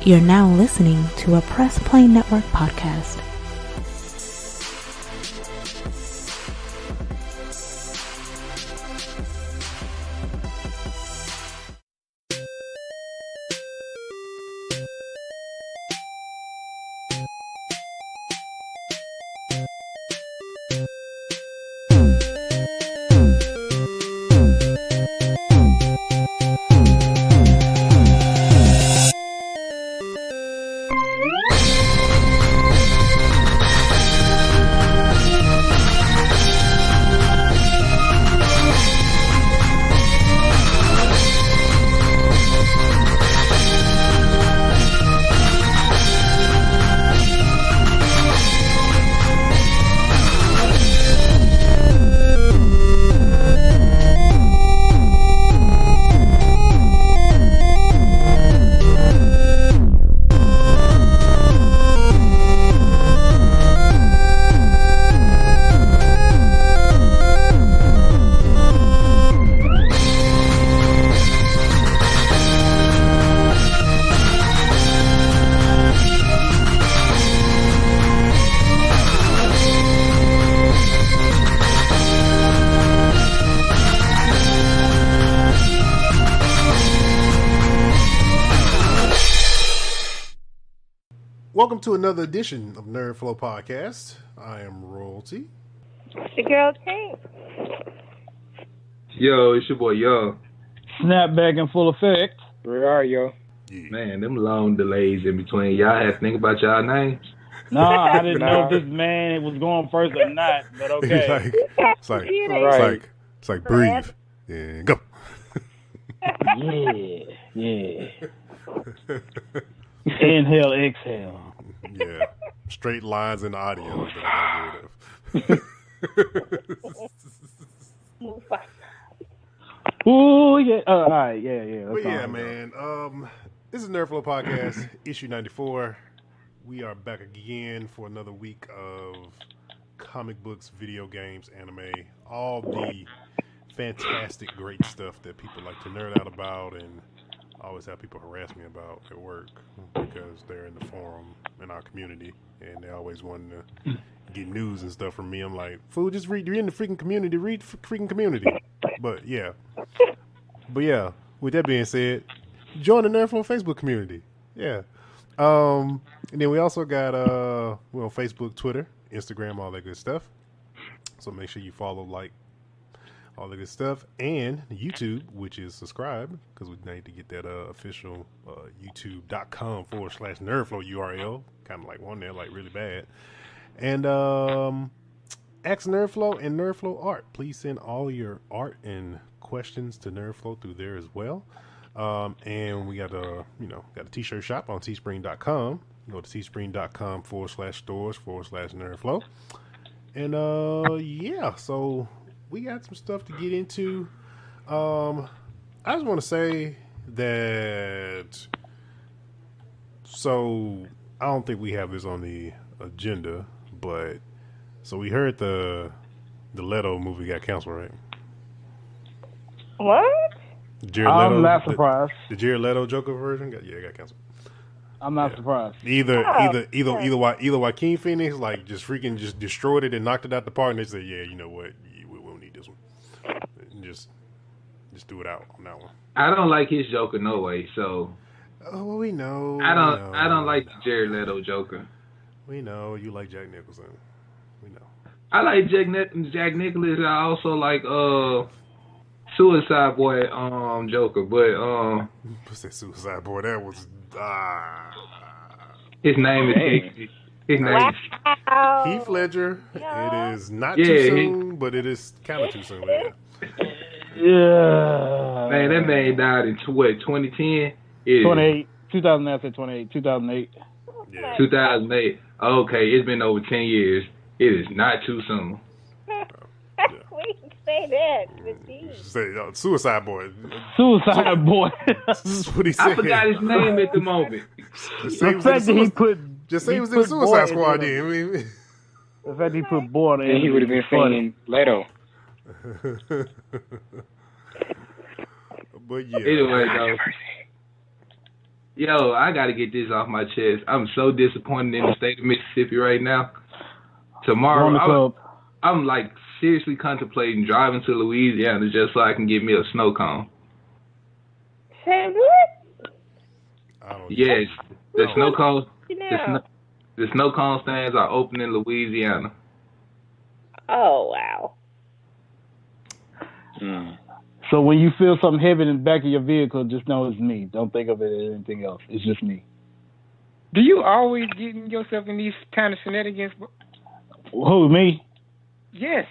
You're now listening to a Press Play Network podcast. Welcome to another edition of NerdFlow Podcast. I am Royalty. It's your girl, Kate. Yo, it's your boy, Yo. SnapBack in full effect. Where are you? Yeah. Man, them long delays in between. Y'all have to think about y'all names. No, I didn't know if this man was going first or not, but okay. It's like breathe and go. Yeah. Inhale, exhale. Yeah, straight lines in the audio that I got rid of. Ooh, yeah. All right, yeah. But yeah, man. This is NerdFlow Podcast, issue 94. We are back again for another week of comic books, video games, anime, all the fantastic, great stuff that people like to nerd out about, and I always have people harass me about at work because they're in the forum in our community, and they always want to get news and stuff from me. I'm like, fool, just read. You're in the freaking community. Read the freaking community. But yeah, with that being said, join the NerdFlow Facebook community. Yeah. And then we also got we're on Facebook, Twitter, Instagram, all that good stuff. So make sure you follow, like, all the good stuff, and YouTube, which is subscribe, because we need to get that official youtube.com/nerdflow URL, kind of like one there, like really bad. And ask NerdFlow and NerdFlow Art. Please send all your art and questions to NerdFlow through there as well. And we got a t-shirt shop on teespring.com. Go to teespring.com/stores/NerdFlow. And so we got some stuff to get into. I just want to say that, so I don't think we have this on the agenda, but so we heard the Leto movie got canceled, right? What? I'm not surprised. The Jared Leto Joker version got canceled. I'm not surprised. Either Joaquin Phoenix just destroyed it and knocked it out the park, and they said, yeah, you know what, we won't need this one. And just do it out on that one. I don't like his Joker no way, so. Oh, we know. I don't like the Jared Leto Joker. We know you like Jack Nicholson. We know. I like Jack Nicholson. I also like Suicide Boy Joker, but what's that Suicide Boy? That was his name is Heath Ledger. Yeah. It is not too soon, but it is kind of too soon. Yeah. Man, that man died in 2010? 2008. Yeah. 2008. Okay, it's been over 10 years. It is not too soon. We can say that. Say Suicide Boy. Suicide Boy. This is what he said. I forgot his name at the moment. Just say he was in Suicide Squad. The fact he put boy in, he would have been saying Leto. But yeah. Anyway, though. Yo, I gotta get this off my chest. I'm so disappointed in the state of Mississippi right now. Tomorrow, I'm like seriously contemplating driving to Louisiana just so I can get me a snow cone. Say what? Yes, the snow cones. The snow cone stands are open in Louisiana. Oh wow. So when you feel something heavy in the back of your vehicle, just know it's me. Don't think of it as anything else. It's just me. Do you always get yourself in these kind of shenanigans? Who, me? Yes.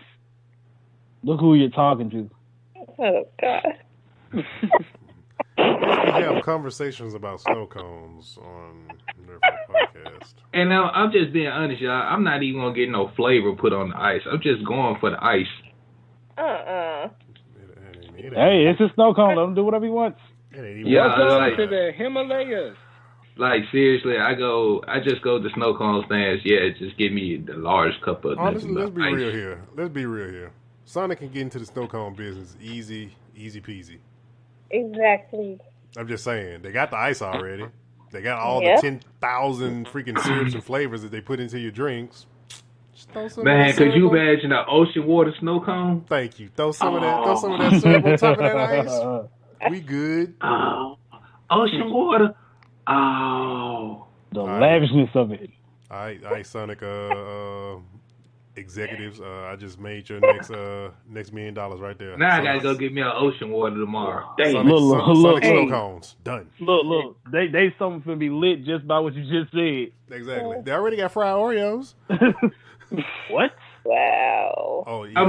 Look who you're talking to. Oh God. We have conversations about snow cones on NerdFlow Podcast. And now I'm just being honest, y'all. I'm not even gonna get no flavor put on the ice. I'm just going for the ice. Hey, it's a snow cone. Let him do whatever he wants. Welcome to the Himalayas. Like seriously, I just go to snow cone stands. Yeah, just give me the large cup of. Let's be real here. Let's be real here. Sonic can get into the snow cone business easy peasy. Exactly. I'm just saying, they got the ice already. They got all the 10,000 freaking syrups and flavors that they put into your drinks. Man, could you imagine an ocean water snow cone? Thank you. Throw some of that syrup on top of that ice. We good. Ocean water. Oh. The lavishness of it. All right, Sonic executives. I just made your next $1 million right there. Now I gotta go get me an ocean water tomorrow. Sonic snow cones. Done. Look. They something finna be lit just by what you just said. Exactly. They already got fried Oreos. What? Wow. Oh yeah.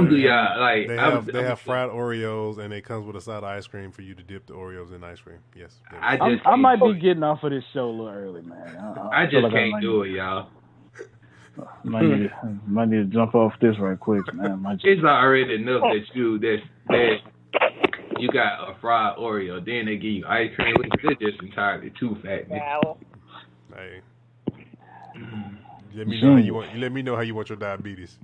They have fried Oreos, and it comes with a side of ice cream for you to dip the Oreos in ice cream. Yes. I might be getting off of this show a little early, man. I just can't do it, y'all. Might need to jump off this right quick, man. It's already enough that you got a fried Oreo, then they give you ice cream. It's just entirely too fat. Wow. Hey. Let me know how you want your diabetes.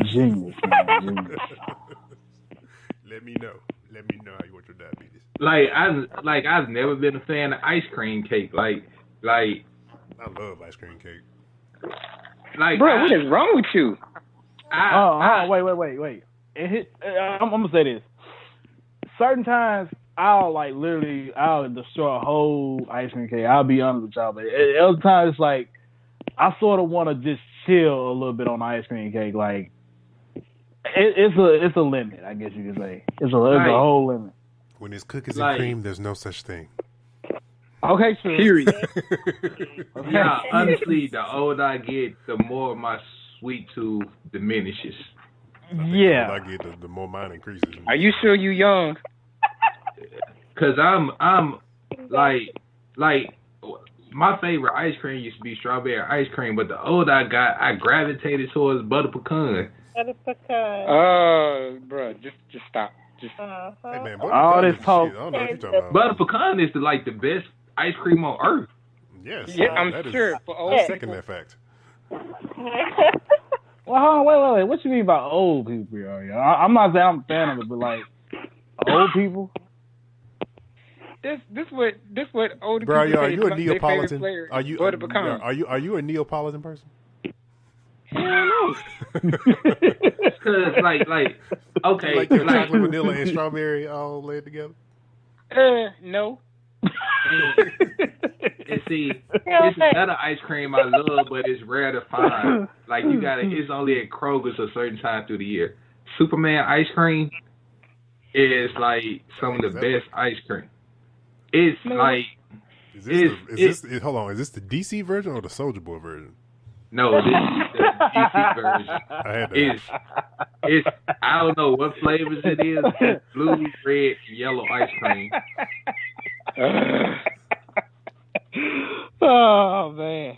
Genius, man. Genius. Let me know how you want your diabetes. I've never been a fan of ice cream cake. I love ice cream cake. Bro, what is wrong with you? Wait. I'm gonna say this. Certain times I'll destroy a whole ice cream cake. I'll be honest with y'all, but other times it's like I sort of want to just chill a little bit on the ice cream cake. Like it's a limit, I guess you could say. It's a whole limit. When it's cookies and cream, there's no such thing. Okay, sure. Period. Yeah, honestly, the older I get, the more my sweet tooth diminishes. Yeah. The older I get, the more mine increases. Are you sure you young? Cause I'm like my favorite ice cream used to be strawberry ice cream, but the older I got, I gravitated towards butter pecan. Butter pecan. Oh, bro, just stop. Hey man, all this talk. I don't know what you're talking about. Butter pecan is the best ice cream on earth. Yes. Yeah, I'm sure. I second that fact. Well, hold on, wait. What you mean by old people, y'all? I'm not saying I'm a fan of it, but like old people. This what older Bro, people are say you a their Neapolitan? favorite Are you butter pecan. Are you a Neapolitan person? Hell no. Cause okay, like your chocolate, vanilla, and strawberry all laid together. No. And see, it's another ice cream I love, but it's rare to find. Like it's only at Kroger's a certain time through the year. Superman ice cream is like some of the best ice cream. It's like hold on, is this the DC version or the Soulja Boy version? No, this is the DC version. I had that. It's I don't know what flavors it is. It's blue, red, yellow ice cream. Oh man.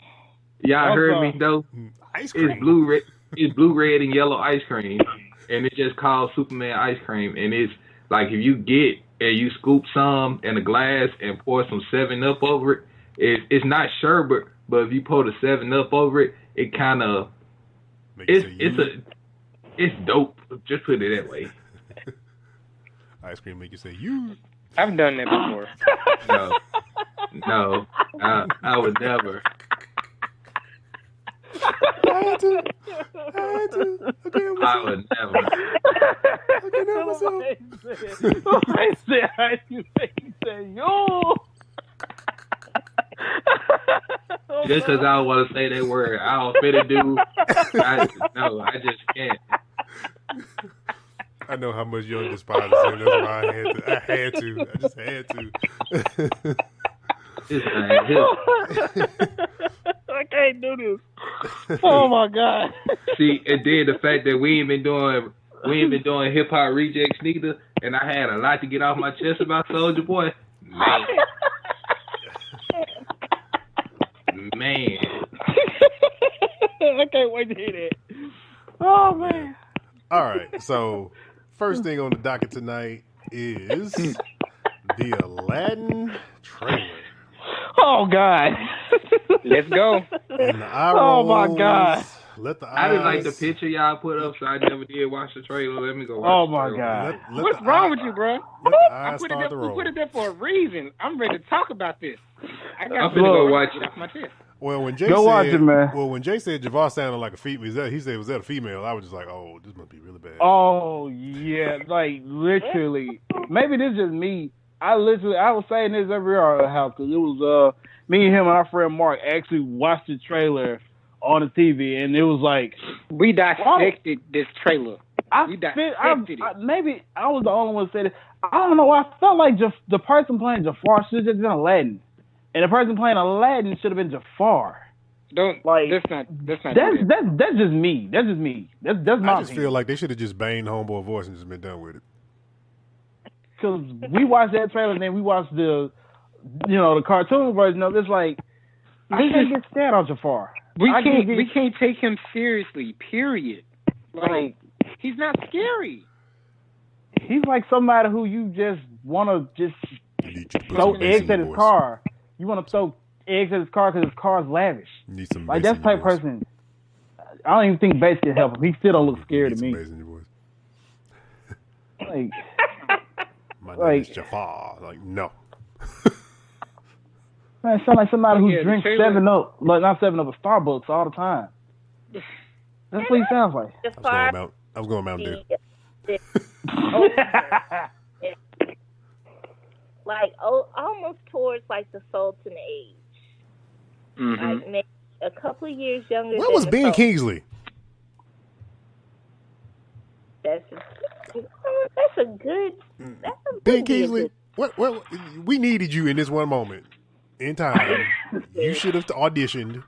Y'all heard me though? Ice cream. It's blue, red, and yellow ice cream. And it's just called Superman ice cream. And it's like if you get and you scoop some in a glass and pour some 7-Up over it, it's not sherbet, but if you pour the 7-Up over it, it kind of it's dope. Just put it that way. Ice cream make you say you. I've done that before. No. No, I would never. I had to. I would never. I can't help myself. I said, you said, yo. Just because I don't want to say that word, I don't fit a dude. I just can't. I know how much Young despises him. That's why I just had to. I can't do this. Oh my God. See, and then the fact that we ain't been doing hip hop rejects neither, and I had a lot to get off my chest about Soulja Boy. Man. I can't wait to hear that. Oh man. All right, so first thing on the docket tonight is the Aladdin trailer. Oh God. Let's go. And the eye Oh my rolls. God. Let the eyes. I didn't like the picture y'all put up, so I never did watch the trailer. Let me go watch Oh the my trailer. God. What's wrong with you, bro? Let the I eyes put it start to there. We roll. put it there for a reason. I'm ready to talk about this. I I'm got finna go watch it it. off my chest. Well, when Jay Go said, watch it, man. Well, when Jay said Javar sounded like a female, he said, was that a female? I was just like, oh, this must be really bad. Oh yeah, like literally. Maybe this is just me. I was saying this every other house because it was me and him and our friend Mark actually watched the trailer on the TV, and it was like We dissected this trailer. We dissected it. maybe I was the only one who said it. I don't know. I felt like the person playing Jafar should have just been Aladdin, and the person playing Aladdin should have been Jafar. Don't Like that's not that's just me. That's just me. That's my I just opinion. feel like they should have just banged Homeboy voice and just been done with it. Because we watched that trailer and then we watched the cartoon version of it. It's like I can't get scared on Jafar. We can't take him seriously. Period. Like He's not scary. he's like somebody who you just want to just You need you to put throw some bass eggs in at your his voice. car. You want to throw eggs at his car because his car's lavish. You need some Like bass that's in the your type voice. person. I don't even think bass can help him. He still don't look You scary need to some me. bass in your voice. Like My Like- name is Jafar. Like, no. man, sound like somebody who Yeah, the drinks trailer- 7-Up, like not 7-Up, but Starbucks all the time. That's what he sounds like. I was going Mountain Dew. Like almost towards like the Sultan age. Mm-hmm. Like maybe a couple of years younger. Where than was the Ben Sultan. Kingsley? That's a good. That's a Ben good Kingsley? What? We needed you in this one moment in time. You should have auditioned.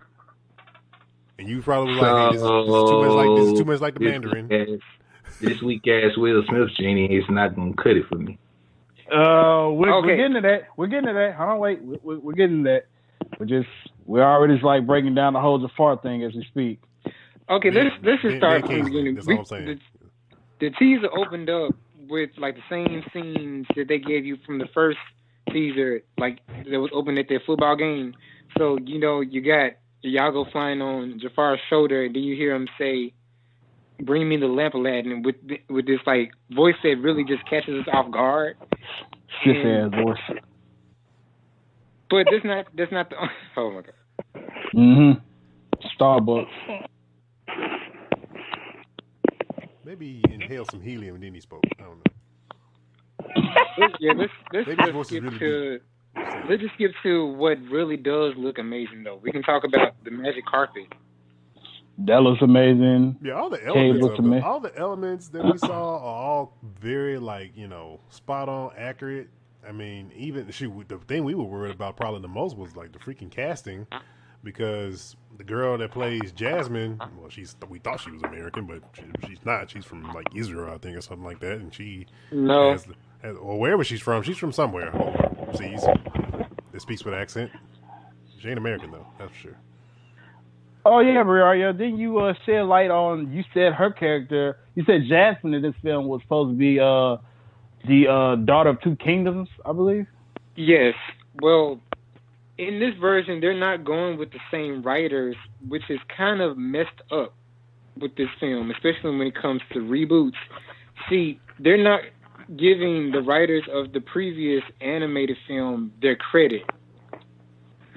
And you probably was like, hey, this is too much like the Mandarin. This weak ass Will Smith genie is not gonna cut it for me. We're Okay. getting to that. We're getting to that. Hold on, wait. We're getting to that. We're already just like breaking down the whole Jafar thing as we speak. Okay, let's just Ben start from the Kingsley, beginning. that's all I'm saying. The teaser opened up with like the same scenes that they gave you from the first teaser, like that was opened at their football game. So you got Iago flying on Jafar's shoulder, and then you hear him say, "Bring me the lamp, Aladdin," with this like voice that really just catches us off guard. Stiff ass voice. But that's not the. Oh my god. Starbucks. Maybe he inhaled some helium and then he spoke. I don't know. Yeah, Maybe his voice is really let's just skip to what really does look amazing though. We can talk about the magic carpet. That looks amazing. Yeah, all the Cave looks amazing. all the elements that we saw are all very spot on, accurate. I mean, even the thing we were worried about probably the most was like the freaking casting, because the girl that plays Jasmine, well, we thought she was American, but she's not. She's from like Israel, I think, or something like that, and she or wherever she's from somewhere overseas that speaks with accent. She ain't American though, that's for sure. Oh yeah, Briaria. Didn't you shed light on? You said her character. You said Jasmine in this film was supposed to be the daughter of two kingdoms, I believe. Yes. Well, in this version, they're not going with the same writers, which is kind of messed up with this film, especially when it comes to reboots. See, they're not giving the writers of the previous animated film their credit.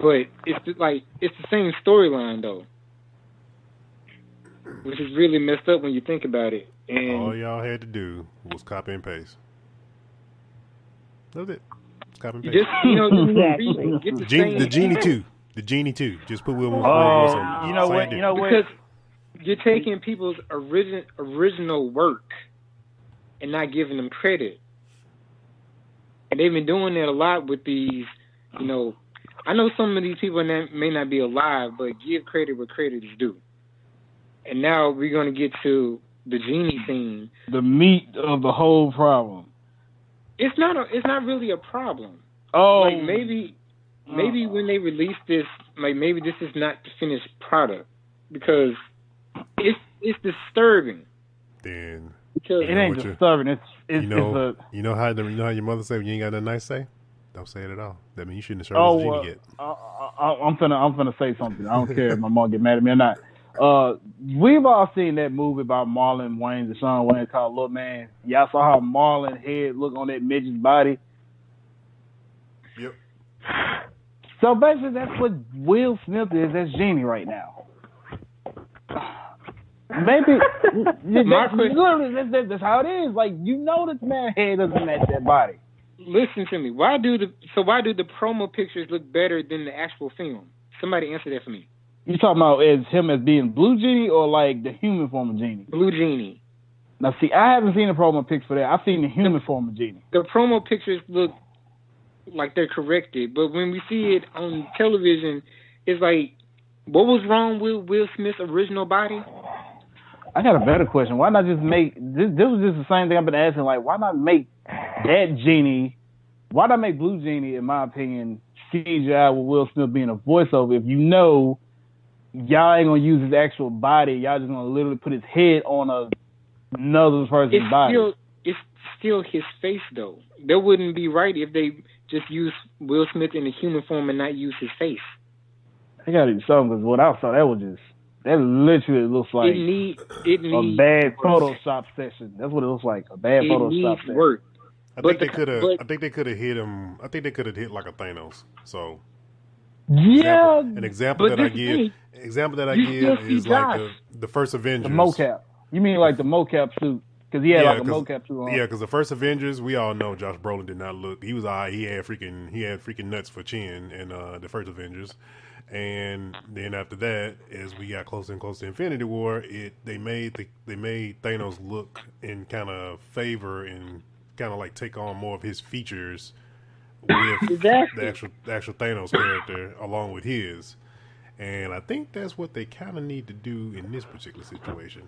But it's the same storyline though, which is really messed up when you think about it. And all y'all had to do was copy and paste. That was it. Copy and paste. Just Exactly. get The Genie 2. Just put Will. Oh, you know what? You know what? Because you're taking people's original work and not giving them credit. And they've been doing that a lot with these, I know some of these people may not be alive, but give credit where credit is due. And now we're going to get to the Genie scene. The meat of the whole problem. It's not really a problem. Oh. Like maybe when they release this, like maybe this is not the finished product because it's disturbing. Then because it ain't disturbing. It's you know how your mother say when you ain't got nothing nice to say? Don't say it at all. That means you shouldn't have started the Genie yet. I'm finna say something. I don't care if my mom get mad at me or not. We've all seen that movie about Marlon Wayans and Sean Wayne called Little Man. Y'all saw how Marlon head look on that midget's body. Yep. So basically, that's what Will Smith is as Genie right now. Maybe that's how it is. Like this man's head doesn't match that body. Listen to me. Why do the promo pictures look better than the actual film? Somebody answer that for me. You talking about as him as being Blue Genie or like the human form of Genie? Blue Genie. Now see, I haven't seen the promo pics for that. I've seen the human form of Genie. The promo pictures look like they're corrected, but when we see it on television, it's like, what was wrong with Will Smith's original body? I got a better question. Why not just make this? This was just the same thing I've been asking. Like, why not make that Genie? Why not make Blue Genie, in my opinion, CGI with Will Smith being a voiceover? If y'all ain't gonna use his actual body, y'all just gonna literally put his head on another person's body. It's still his face though. That wouldn't be right if they just use Will Smith in the human form and not use his face. I gotta do something because what I saw that literally looks like a bad Photoshop session. That's what it looks like. A bad Photoshop session. Work. I think they could have hit him. I think they could have hit like a Thanos. So yeah. An example that I give is like the first Avengers. The mocap. You mean like the mocap suit? Because he had like a mocap suit on. Yeah, because the first Avengers, we all know Josh Brolin did not look. He was he had freaking nuts for chin in the first Avengers. And then after that, as we got closer and closer to Infinity War, they made Thanos look in kind of favor and kind of like take on more of his features with the actual Thanos character along with his. And I think that's what they kind of need to do in this particular situation.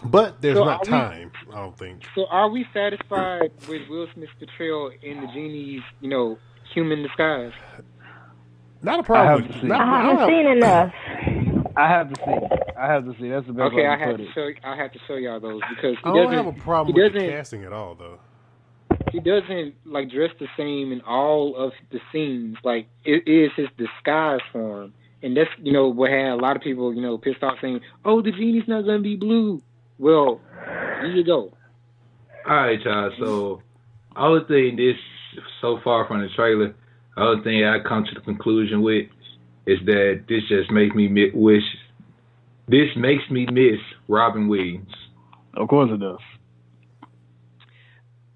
But there's not time, I don't think. So are we satisfied with Will Smith's portrayal in the Genie's, human disguise? Not a problem. I haven't seen enough. I have to see. That's the best way to put it. I have to show y'all those because I don't have a problem with the casting at all, though. He doesn't dress the same in all of the scenes. Like it is his disguise form, and that's what had a lot of people pissed off saying, "Oh, the Genie's not gonna be blue." Well, here you go. All right, y'all. So, I would think this so far from the trailer. The other thing I come to the conclusion with is that this just makes me miss Robin Williams. Of course it does.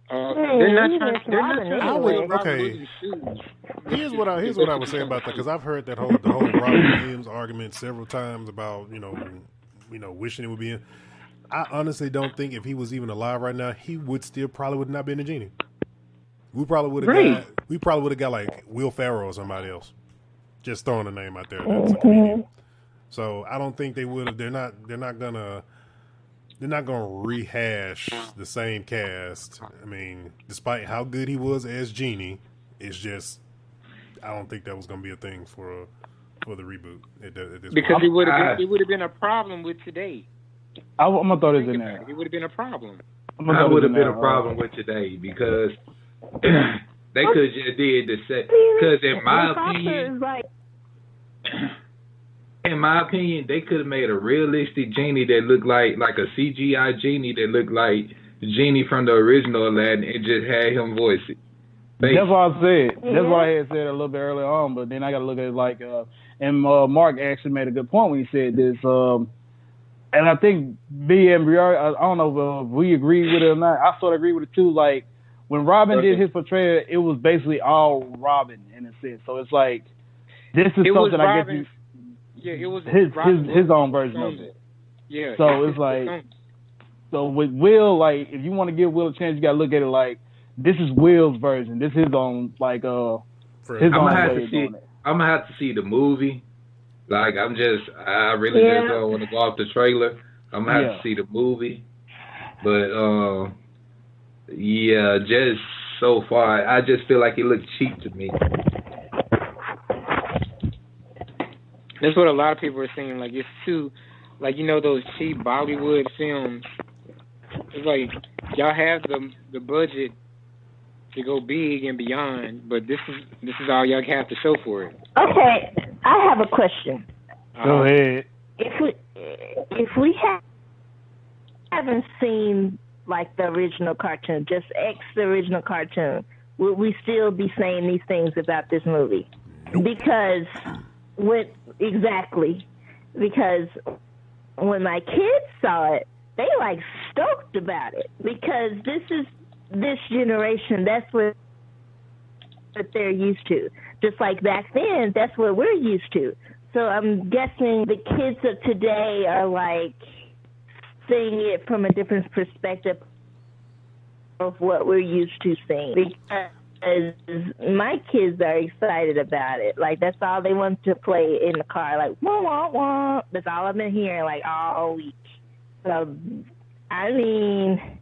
They're not trying. Okay. Here's what I would say about that, because I've heard the whole Robin Williams argument several times about wishing it would be in. I honestly don't think if he was even alive right now, he probably would not been a Genie. We probably would have got like Will Ferrell or somebody else. Just throwing a name out there. So I don't think they would have. They're not gonna rehash the same cast. I mean, despite how good he was as Genie, it's just I don't think that was gonna be a thing for the reboot at this because point. it would have been a problem with today. I'm gonna throw this in there. It would have been a problem. I would have been a problem with today because they could have just did the set. Because in my opinion, they could have made a realistic Genie that looked like a CGI Genie that looked like the Genie from the original Aladdin and just had him voice it. That's what I said. That's what I had said a little bit earlier on, but then I got to look at it like, and Mark actually made a good point when he said this. And I think B and Briar, I don't know if we agree with it or not. I sort of agree with it too. Like when Robin did his portrayal, it was basically all Robin in a sense. So it's like this is something I guess it was his own version of it. Yeah. So it's like, so with Will, like if you want to give Will a chance, you got to look at it like this is Will's version. This is his own like his own way of doing it. I'm gonna have to see the movie. Like I really just don't want to go off the trailer. I'm gonna have to see the movie. But just so far, I just feel like it looked cheap to me. That's what a lot of people are saying. Like it's too, like those cheap Bollywood films. It's like y'all have the budget to go big and beyond, but this is all y'all have to show for it. Okay, I have a question. Go ahead. If we haven't seen like the original cartoon, just the original cartoon, would we still be saying these things about this movie? Because when my kids saw it, they like stoked about it because this generation, that's what they're used to. Just like back then, that's what we're used to. So I'm guessing the kids of today are like seeing it from a different perspective of what we're used to seeing. Because my kids are excited about it. Like that's all they want to play in the car. Like wah wah wah. That's all I've been hearing like all week. So I mean,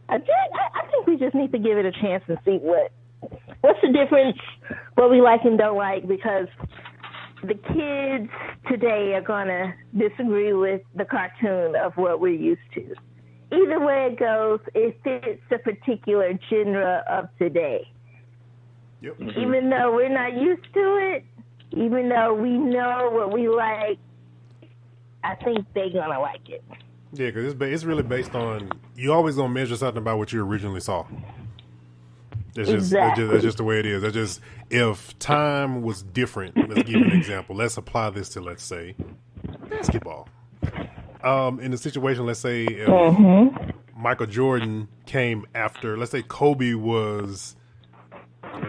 I think we just need to give it a chance and see what's the difference, what we like and don't like, because the kids today are going to disagree with the cartoon of what we're used to. Either way it goes, it fits a particular genre of today. Yep. Even though we're not used to it, even though we know what we like, I think they're going to like it. Yeah, because it's really based on, you always going to measure something by what you originally saw. That's just the way it is. That's just, if time was different, let's give you an example. Let's apply this to, let's say, basketball. In the situation, let's say if Michael Jordan came after, let's say Kobe was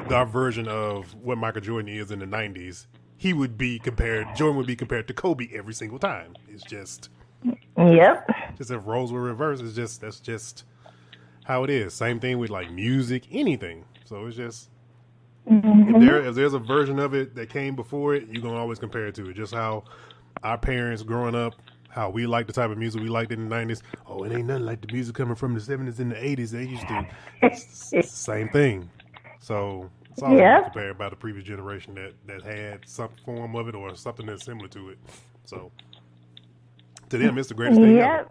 our version of what Michael Jordan is in the 90s, Jordan would be compared to Kobe every single time. It's just... Yep. Just if roles were reversed, that's just how it is. Same thing with like music, anything. So it's just if there's a version of it that came before it, you're gonna always compare it to it. Just how our parents growing up, how we like the type of music we liked in the 90s. Oh, it ain't nothing like the music coming from the 70s and the 80s they used to. It's the same thing. So it's always compared by the previous generation that had some form of it or something that's similar to it. So to them, it's the greatest thing ever.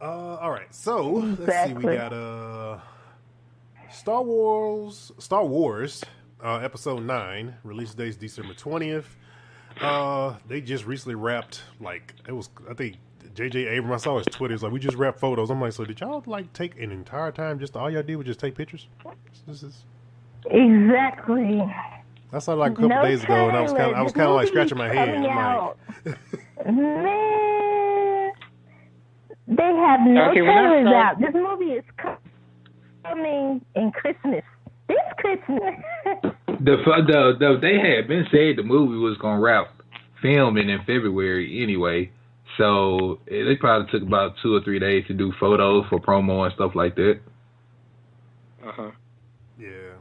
All right, so let's see. We got Star Wars, Episode 9. Release date's December 20th. They just recently wrapped. Like it was, I think J.J. Abrams. I saw his Twitter. It's like we just wrapped photos. I'm like, so did y'all like take an entire time? Just all y'all did was just take pictures? This is exactly. I saw it like a couple days ago, and I was kind of like scratching my head. I'm like, man, they have no trailers out. This movie is coming in Christmas. This Christmas. They had been saying the movie was gonna wrap filming in February anyway, so they probably took about 2 or 3 days to do photos for promo and stuff like that. Yeah.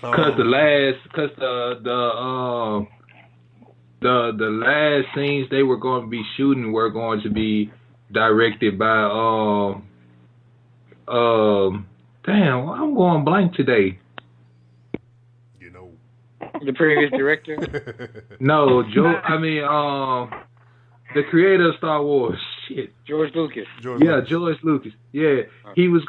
Cause the last scenes they were going to be shooting were going to be directed by damn, I'm going blank today. You know, the previous director. No, the creator of Star Wars. Shit, George Lucas. George Lucas. Yeah, he was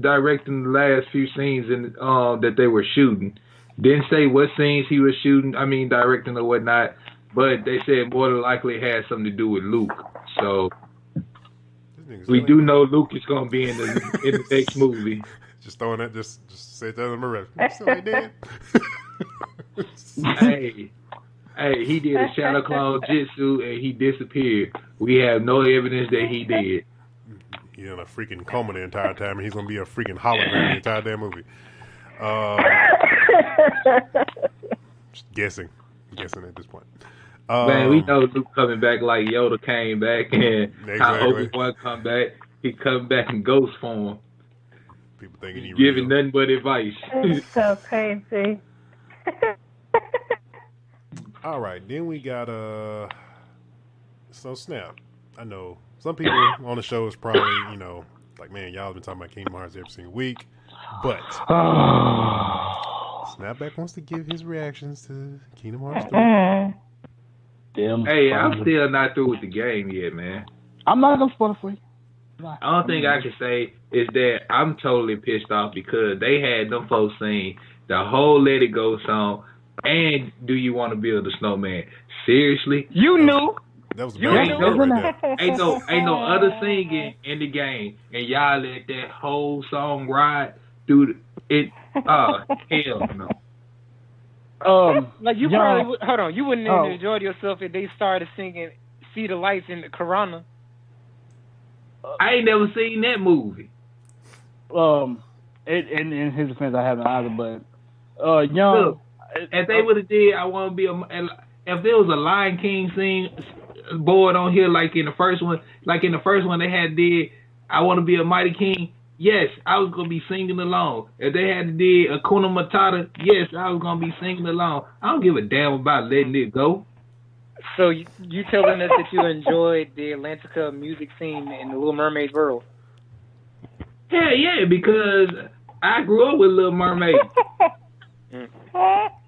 directing the last few scenes that they were shooting. Didn't say what scenes he was shooting. I mean, directing or whatnot. But they said more than likely it had something to do with Luke. So We do know Luke is gonna be in the next movie. Just throwing that, just say that on my rep. Still ain't dead. Hey, he did a shadow clone jutsu and he disappeared. We have no evidence that he did. He's in a freaking coma the entire time, and he's gonna be a freaking hologram the entire damn movie. Just guessing at this point. Man, we know Luke coming back like Yoda came back, and how Obi-Wan come back. He come back in ghost form. People thinking he giving nothing but advice. It's so crazy. All right, then we got so Snap. I know some people on the show is probably, like, man, y'all been talking about Kingdom Hearts every single week, but Snapback wants to give his reactions to Kingdom Hearts 3. Hey, I'm still not through with the game yet, man. I'm not gonna spoil it for you. The only thing I can say is that I'm totally pissed off because they had them folks sing the whole Let It Go song and Do You Want to Build a Snowman. Seriously? You knew. That was Ain't no other singing in the game, and y'all let that whole song ride through it. Hell no. Like you probably would, hold on, you wouldn't have enjoyed yourself if they started singing "See the Lights" in the Corona. I ain't never seen that movie. In his defense, I haven't either. But Look, if they would have did, I want to be if there was a Lion King scene board on here like in the first one, they had did I Want to Be a Mighty King. Yes, I was gonna be singing along. If they had to do Hakuna Matata, yes, I was gonna be singing along. I don't give a damn about letting it go. So you telling us that you enjoyed the Atlantica music scene in the Little Mermaid world? Yeah, because I grew up with Little Mermaid.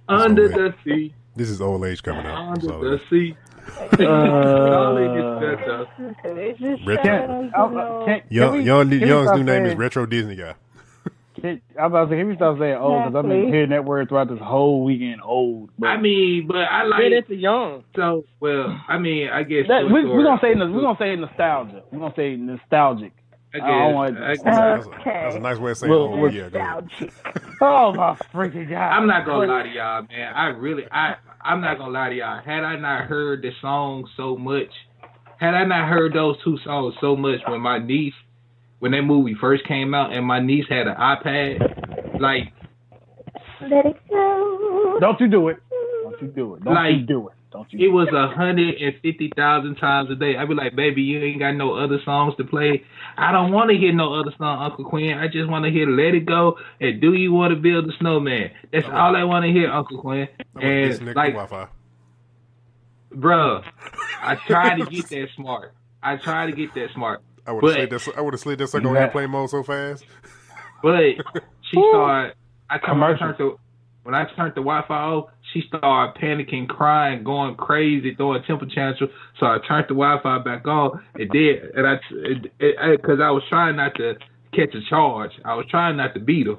Under the sea. This is old age coming out. Under the sea. Young's new name is Retro Disney Guy. I'm about to say, can we stop saying old? Because I've been hearing that word throughout this whole weekend. Old. Bro. I mean, but I like it. It's young. So, well, I mean, I guess we're gonna say nostalgia. We're gonna say nostalgic. I guess. That's a nice way of saying old. Yeah, go ahead. Oh my freaking God! I'm not gonna lie to y'all, man. I'm not gonna lie to y'all. Had I not heard the song so much, had I not heard those two songs so much when that movie first came out and my niece had an iPad, like, Let it go. Don't you do it. Don't you do it. It was 150,000 times a day. I'd be like, baby, you ain't got no other songs to play. I don't want to hear no other song, Uncle Quinn. I just want to hear Let It Go and Do You Want to Build a Snowman. That's all I want to hear, Uncle Quinn. And like, bruh, I tried to get that smart. I would have slid that sucker on airplane mode so fast. But she started. When I turned the Wi-Fi off, she started panicking, crying, going crazy, throwing temper tantrums. So I turned the Wi-Fi back on. Because I was trying not to catch a charge. I was trying not to beat her.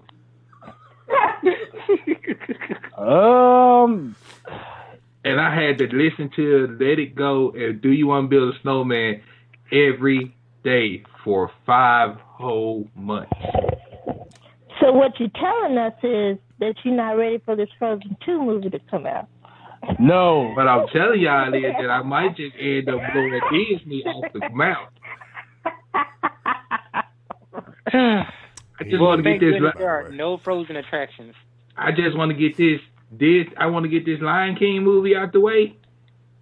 And I had to listen to Let It Go and Do You Want to Build a Snowman every day for 5 whole months. So what you're telling us is that you're not ready for this Frozen 2 movie to come out. No. But I'm telling y'all is that I might just end up blowing Disney off the mount. I just want to get this. There are no Frozen attractions. I just want to get this. I want to get this Lion King movie out the way,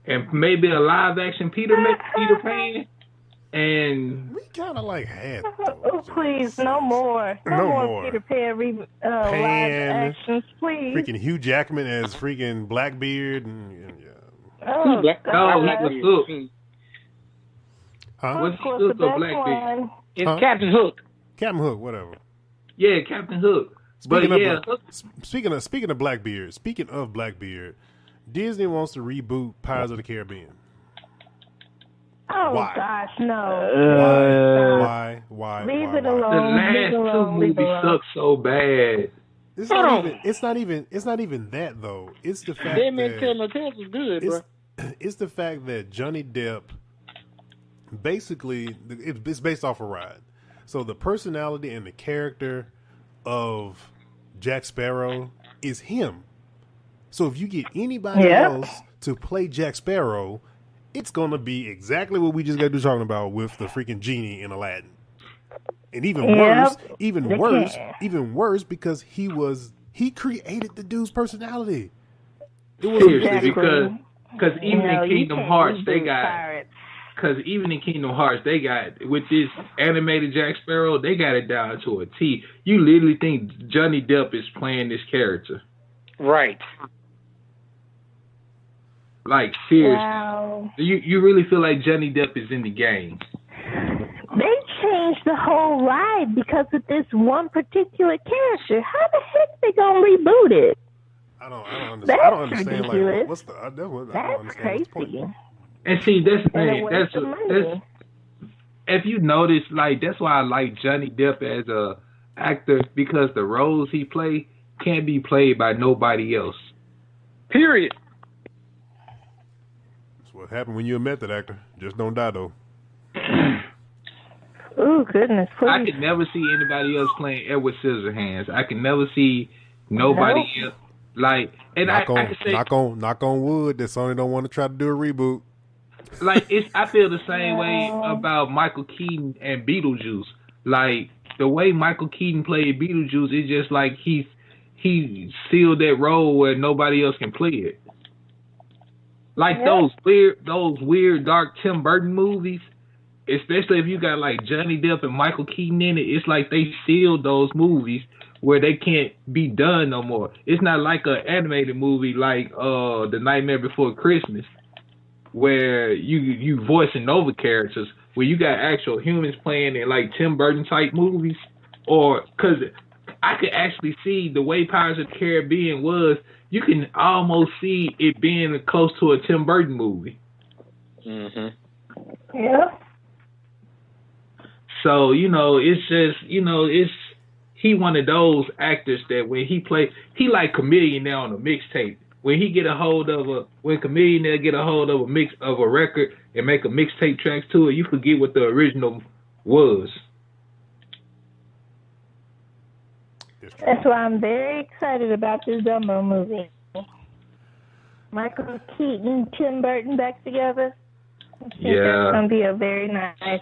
and maybe a live action Peter Pan. And we kind of like had those. Oh, please, no more. No more Peter Pan live actions, please. Freaking Hugh Jackman as freaking Blackbeard Oh, Blackbeard. Huh? What's the Blackbeard? It's Captain Hook. Captain Hook, whatever. Yeah, Captain Hook. Speaking of Blackbeard, Disney wants to reboot Pirates of the Caribbean. Oh, why? Gosh, no. Why? Leave it alone. The last two movies suck so bad. It's not even that though. It's the fact Dead Man Tell No Tales was good, bro. It's the fact that Johnny Depp basically, it's based off a ride. So the personality and the character of Jack Sparrow is him. So if you get anybody else to play Jack Sparrow, it's going to be exactly what we just got to talking about with the freaking genie in Aladdin. And even worse because he created the dude's personality. It was seriously, because even in Kingdom Hearts they got with this animated Jack Sparrow, they got it down to a T. You literally think Johnny Depp is playing this character. Right. Like, seriously. Wow. You really feel like Johnny Depp is in the game. They changed the whole ride because of this one particular character. How the heck they gonna reboot it? I don't understand. I don't understand. Ridiculous. Like, what's the? I don't understand crazy. what's the point. And see, that's the thing. That's if you notice, like, that's why I like Johnny Depp as a actor, because the roles he play can't be played by nobody else. Period. That's what happened when you're a method actor. Just don't die though. Oh goodness! Please. I could never see anybody else playing Edward Scissorhands. I could never see nobody else. Like, and knock I could say, knock on wood that Sony don't want to try to do a reboot. Like, I feel the same way about Michael Keaton and Beetlejuice. Like, the way Michael Keaton played Beetlejuice is just like he sealed that role where nobody else can play it. Like those weird dark Tim Burton movies, especially if you got like Johnny Depp and Michael Keaton in it, it's like they sealed those movies where they can't be done no more. It's not like an animated movie like The Nightmare Before Christmas, where you voicing over characters, where you got actual humans playing in like Tim Burton type movies. Or, because I could actually see the way Pirates of the Caribbean was, you can almost see it being close to a Tim Burton movie. Mm-hmm. Yeah. So, it's just, he one of those actors that when he play, he like Chameleon now on a mixtape. When Chameleon get a hold of a mix of a record and make a mixtape tracks to it, you forget what the original was. That's why I'm very excited about this Dumbo movie. Michael Keaton, Tim Burton back together. I think that's going to be a very nice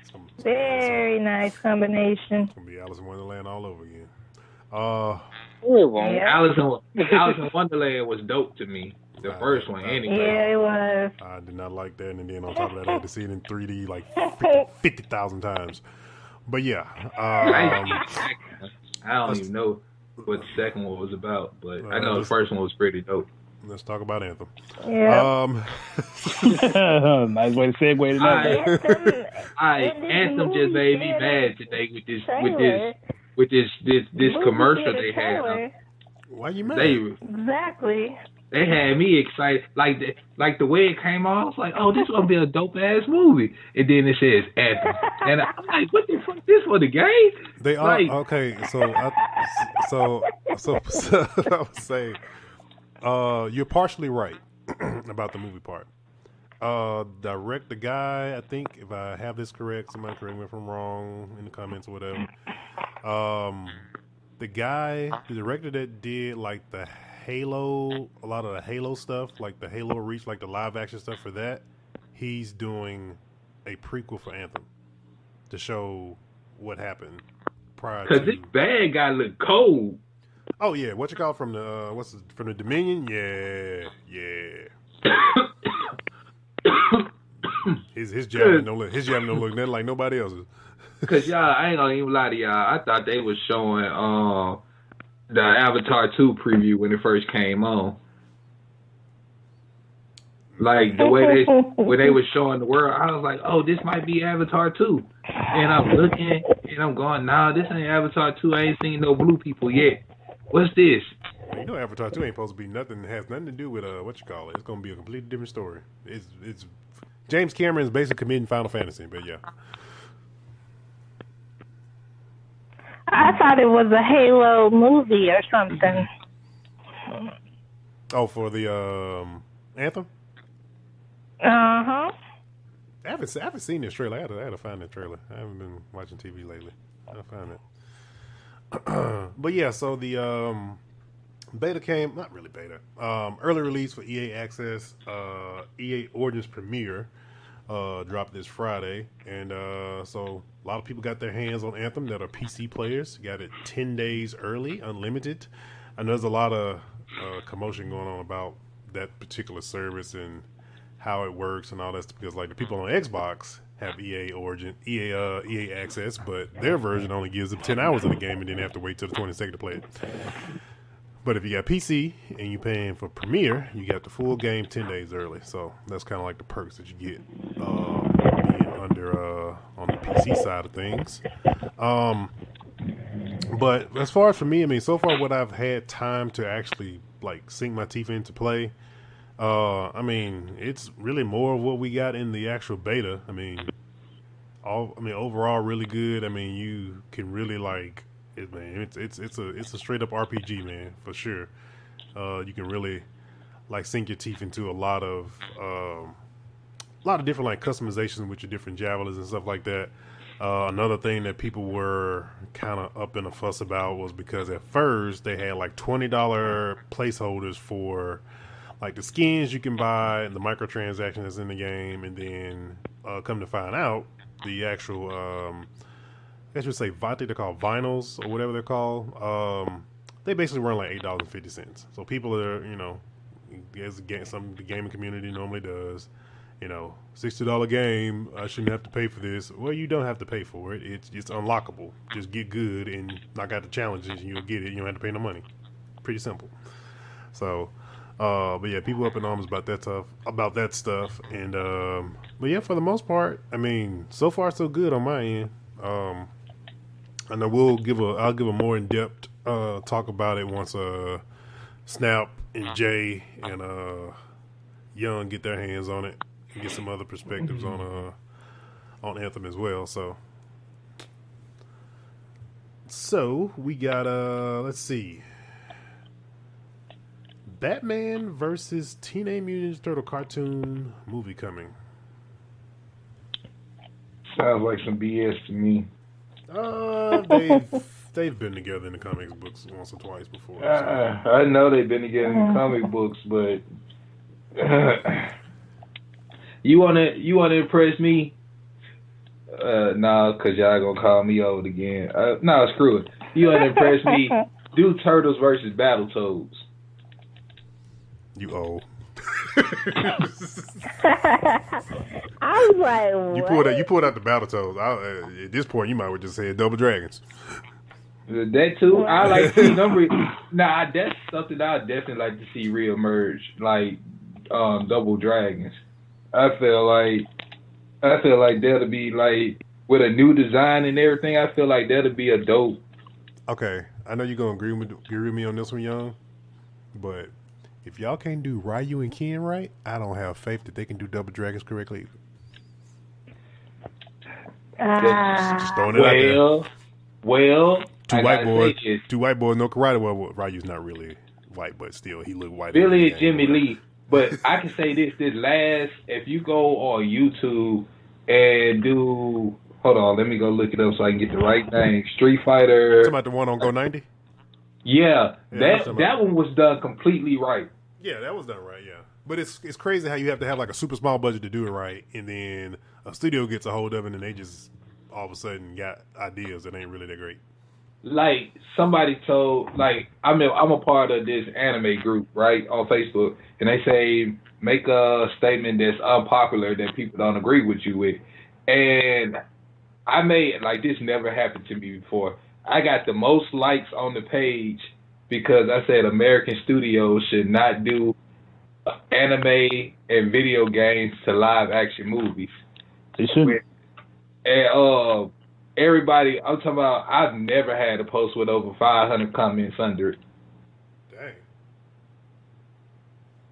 combination. It's going to be Alice in Wonderland all over again. Alice in Wonderland was dope to me. The first one, anyway. Yeah, it was. I did not like that, and then on top of that, I had to see it in 3D like 50,000 times. But yeah. I don't even know what the second one was about, but I know the first one was pretty dope. Let's talk about Anthem. Yeah. Nice way to segue to that. Anthem just made me mad today with this commercial they had. Why you mad? Exactly. They had me excited, like the way it came off. I was like, "Oh, this is gonna be a dope ass movie," and then it says Anthem, and I'm like, "What the fuck? This for the game?" They are okay. So I would say, you're partially right about the movie part. The guy, I think, if I have this correct, somebody correct me if I'm wrong in the comments or whatever. The director that did like a lot of the Halo stuff, like the Halo Reach, like the live action stuff for that, he's doing a prequel for Anthem to show what happened prior to. Because this bad guy look cold. Oh yeah, what you call from the from the Dominion? Yeah. his javelin don't look nothing like nobody else's. Cause y'all, I ain't gonna even lie to y'all. I thought they was showing the Avatar 2 preview when it first came on. Like the way when they was showing the world, I was like, oh, this might be Avatar 2. And I'm looking and I'm going, nah, this ain't Avatar 2. I ain't seen no blue people yet. What's this? You know, Avatar 2 ain't supposed to be nothing that has nothing to do with what you call it. It's gonna be a completely different story. It's James Cameron's basically committing Final Fantasy, but yeah. I thought it was a Halo movie or something. Oh, for the Anthem? Uh-huh. I haven't seen this trailer. I had to find that trailer. I haven't been watching TV lately. I'll find it. But yeah, so the beta came, not really beta, early release for EA Access, EA Origins Premier dropped this Friday, and so a lot of people got their hands on Anthem that are PC players. Got it 10 days early, unlimited. I know there's a lot of commotion going on about that particular service and how it works and all that, because like the people on Xbox have EA Access, but their version only gives them 10 hours of the game and then they have to wait till the 22nd to play it. But if you got PC and you're paying for Premiere, you got the full game 10 days early. So that's kind of like the perks that you get being under on the PC side of things. But as far as for me, I mean, so far what I've had time to actually like sink my teeth into play, I mean, it's really more of what we got in the actual beta. I mean, overall really good. I mean, you can really like it, man. It's a straight up RPG, man, for sure. You can really like sink your teeth into a lot of different like customizations with your different javelins and stuff like that. Another thing that people were kind of up in a fuss about was because at first they had like $20 placeholders for like the skins you can buy and the microtransactions that's in the game, and then come to find out the actual I guess you would say I think they're called vinyls or whatever they're called. They basically run like $8.50. So people are, you know, as the gaming community normally does, you know, $60 game, I shouldn't have to pay for this. Well, you don't have to pay for it. It's unlockable. Just get good and knock out the challenges and you'll get it. You don't have to pay no money. Pretty simple. So, but yeah, people up in arms about that stuff. And, but yeah, for the most part, I mean, so far so good on my end. I know I'll give a more in-depth, talk about it once, Snap and Jay and, Young get their hands on it. Get some other perspectives on Anthem as well. So we got let's see, Batman versus Teenage Mutant Ninja Turtle cartoon movie coming. Sounds like some BS to me. They've been together in the comics books once or twice before. So. I know they've been together in the comic books, but you wanna impress me? Nah, cause y'all gonna call me old again. Nah, screw it. You wanna impress me? Do Turtles versus Battletoads. You old. I was like, what? You pulled out the Battletoads. At this point, you might have just said Double Dragons. That too. I like to see them. Nah, that's something I definitely like to see reemerge, like Double Dragons. I feel like that'll be like with a new design and everything. I feel like that'll be a dope. Okay, I know you're gonna agree with me on this one, Young, but if y'all can't do Ryu and Ken right, I don't have faith that they can do Double Dragons correctly. Just throwing it out there. Well, two white boys, no karate. Well, Ryu's not really white, but still, he look white. Billy and Jimmy Lee. But I can say this last, if you go on YouTube and do, hold on, let me go look it up so I can get the right thing. Street Fighter. Talking about the one on Go 90? Yeah, that one was done completely right. Yeah, that was done right, yeah. But it's crazy how you have to have like a super small budget to do it right, and then a studio gets a hold of it and they just all of a sudden got ideas that ain't really that great. Like somebody told, like I'm a part of this anime group, right, on Facebook, and they say make a statement that's unpopular that people don't agree with you with, and I made like this never happened to me before. I got the most likes on the page because I said American studios should not do anime and video games to live action movies. They shouldn't. And everybody, I'm talking about, I've never had a post with over 500 comments under it. Dang.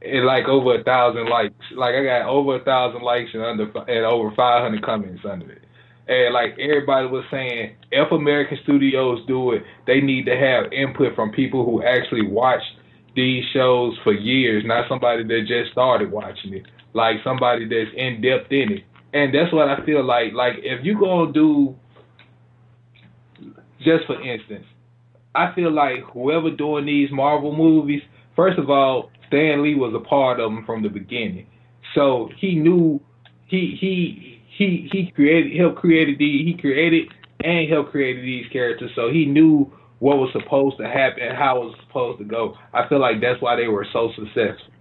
And like over 1,000 likes. Like I got over 1,000 likes and over 500 comments under it. And like everybody was saying, if American studios do it, they need to have input from people who actually watched these shows for years, not somebody that just started watching it. Like somebody that's in depth in it. And that's what I feel like. Like, if you gonna do, just for instance, I feel like whoever doing these Marvel movies, first of all, Stan Lee was a part of them from the beginning, so he knew he helped create these characters, so he knew what was supposed to happen and how it was supposed to go. I feel like that's why they were so successful.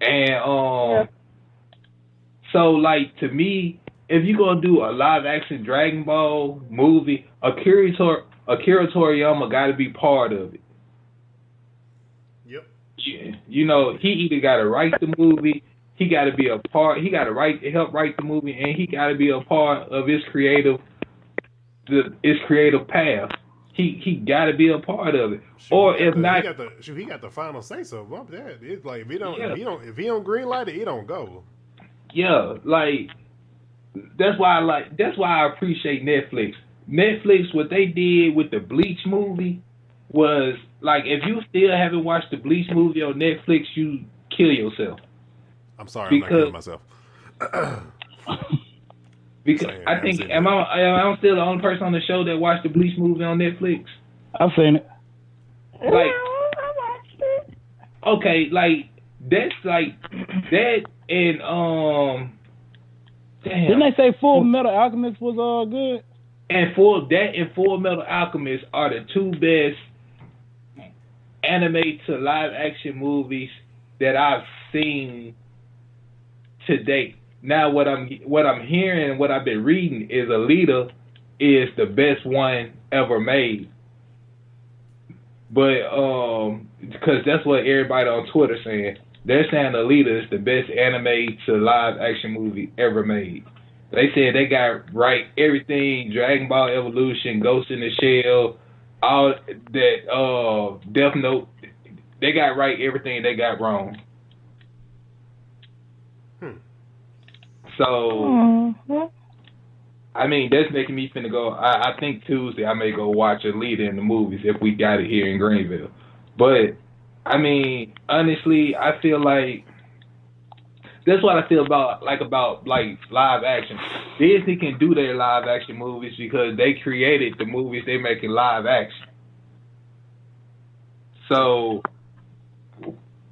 And so, like, to me, if you're gonna do a live action Dragon Ball movie, Akira Toriyama got to be part of it. Yep. Yeah. You know, he either got to write the movie, he got to be a part, he got to help write the movie, and he got to be a part of his creative path. He got to be a part of it. Shoot, or if not, he got the final say so. Bump that. It's like if he don't green light it, he don't go. Yeah, like that's why I appreciate Netflix. Netflix, what they did with the Bleach movie was like, if you still haven't watched the Bleach movie on Netflix, you kill yourself. I'm sorry, I'm not killing myself. Because I think am I still the only person on the show that watched the Bleach movie on Netflix? I've seen it. Like, I watched it. Okay, like that's like that and damn. Didn't they say Full Metal Alchemist was good? And Full Metal Alchemist are the two best anime to live action movies that I've seen to date. Now what I'm hearing and what I've been reading is Alita is the best one ever made. But because that's what everybody on Twitter saying. They're saying Alita is the best anime to live action movie ever made. They said they got right everything, Dragon Ball Evolution, Ghost in the Shell, all that, Death Note. They got right everything they got wrong. So, I mean, that's making me finna go. I think Tuesday I may go watch Alita in the movies if we got it here in Greenville. But, I mean, honestly, I feel like that's what I feel about live action. Disney can do their live action movies because they created the movies they make in live action. So,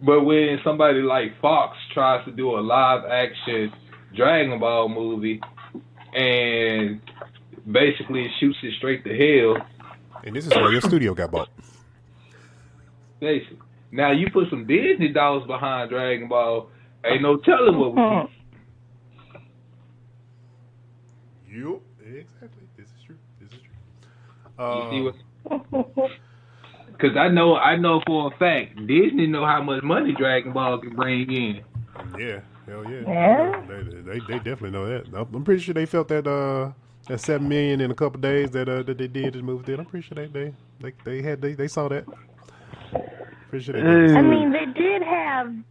but when somebody like Fox tries to do a live action Dragon Ball movie and basically shoots it straight to hell. And this is why your studio got bought. Basically. Now you put some Disney dollars behind Dragon Ball, ain't no telling what we do. Yup, exactly. This is true. You see what? Because I know for a fact Disney know how much money Dragon Ball can bring in. Yeah. Hell yeah. They definitely know that. I'm pretty sure they felt that $7 million in a couple of days that they did this movie. I'm pretty sure they saw that. Pretty sure they did. I mean,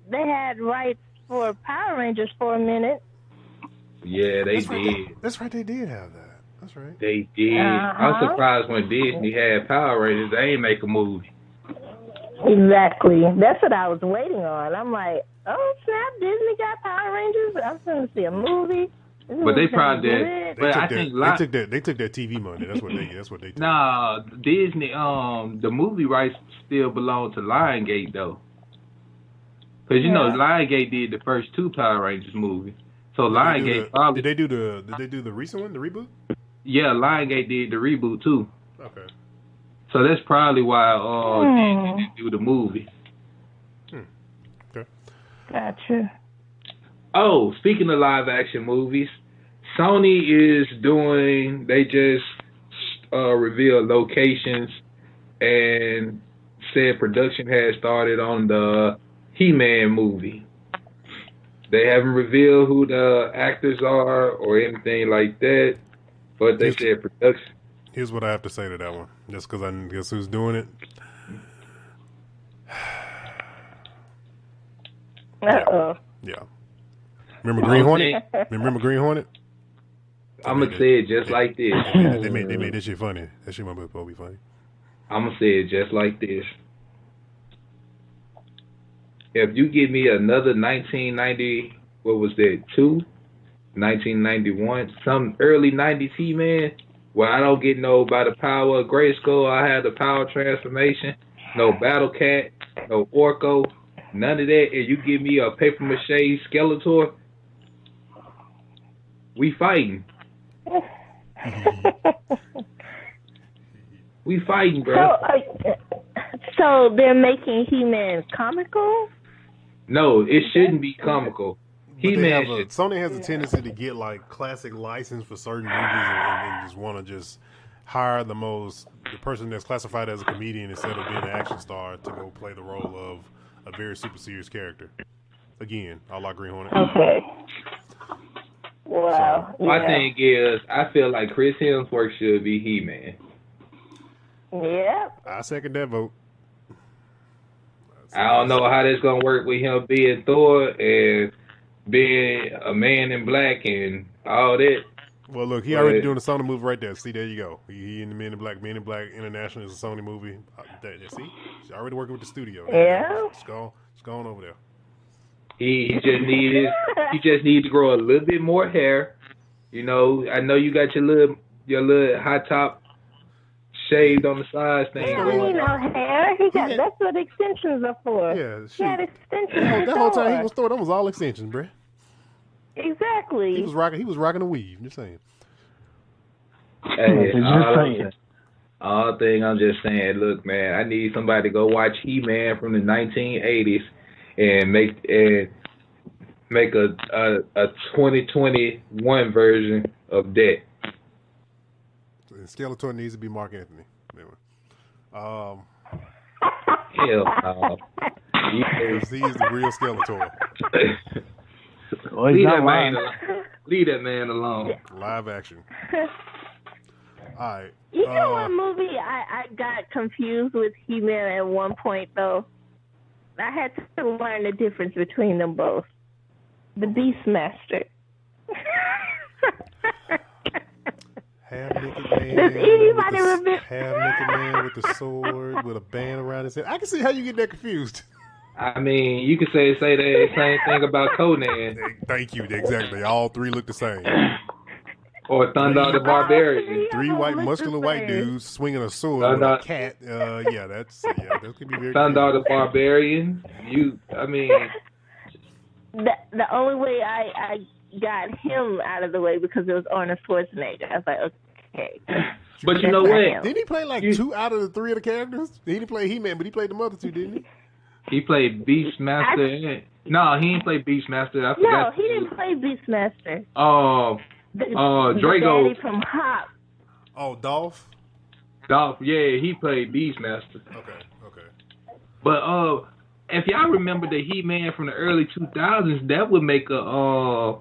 they had rights for Power Rangers for a minute. Yeah, they did. That's right, they did have that. That's right. They did. I'm surprised when Disney had Power Rangers, they ain't make a movie. Exactly. That's what I was waiting on. I'm like, oh snap! Disney got Power Rangers. I'm going to see a movie. But they probably did. But I think they took their TV money. That's what they took. Nah, Disney. The movie rights still belong to Lionsgate though, because you know Lionsgate did the first two Power Rangers movies. So Lionsgate probably did they do the recent one, the reboot? Yeah, Lionsgate did the reboot too. Okay. So that's probably why Disney didn't do the movie. Okay. Gotcha. Oh, speaking of live action movies, Sony is doing. They just revealed locations and said production has started on the He-Man movie. They haven't revealed who the actors are or anything like that, but they said production. Here's what I have to say to that one, just because I guess who's doing it. Yeah. Remember Green Hornet? Remember Green Hornet? I'm gonna say it just like this. They made this shit funny. That shit might be funny. I'm gonna say it just like this. If you give me another 1990, what was that, 1991, some early 90s He-Man, where I don't get no by the power of Grayskull. I had the power transformation, no Battle Cat, no Orko, none of that. And you give me a paper mache Skeletor, we fighting. We fighting, bro. So they're making He-Man comical? No, it shouldn't be comical. He-Man Sony has a tendency to get like classic license for certain movies and just want to just hire the person that's classified as a comedian instead of being an action star to go play the role of a very super serious character. Again, I like Green Hornet. Okay. Wow. So, my thing is, I feel like Chris Hemsworth should be He-Man. Yeah. I second that vote. I don't know how that's gonna work with him being Thor and being a man in black and all that. Well, look, he already doing a Sony movie right there. See, there you go. He in the Men in Black. Men in Black International is a Sony movie. See, he's already working with the studio. Yeah. It's going over there. He just need to grow a little bit more hair. You know, I know you got your little high top shaved on the sides thing. He don't need no hair. That's what extensions are for. Yeah, he had extensions. That whole time he was Thor, that was all extensions, bruh. Exactly. He was rocking a weave. I'm just saying. Hey, all thing I'm just saying. Look, man, I need somebody to go watch He-Man from the 1980s and make a 2021 version of that. And Skeletor needs to be Mark Anthony. Anyway. Hell no. He is the real Skeletor. Well, leave that man alone. Live action. All right. You know what movie I got confused with He-Man at one point, though? I had to learn the difference between them both. The Beastmaster. Half-naked man. Does anybody remember? Half-naked man with the sword, with a band around his head. I can see how you get that confused. I mean, you could say the same thing about Conan. Thank you. Exactly. All three look the same. Or Thunder the Barbarian. Three muscular white dudes swinging a sword with a cat. That could be very Thunder the Barbarian. The only way I got him out of the way because it was Arnold Schwarzenegger. I was like, okay. But you know what? Didn't he play like 2 out of the 3 of the characters? He didn't play He-Man, but he played the other 2, didn't he? He played Beastmaster. No, he didn't play Beastmaster. I forgot. No, he didn't play Beastmaster. Drago. The daddy from Hop. Oh, Dolph? Dolph, yeah, he played Beastmaster. Okay. But if y'all remember the He-Man from the early 2000s, that would make a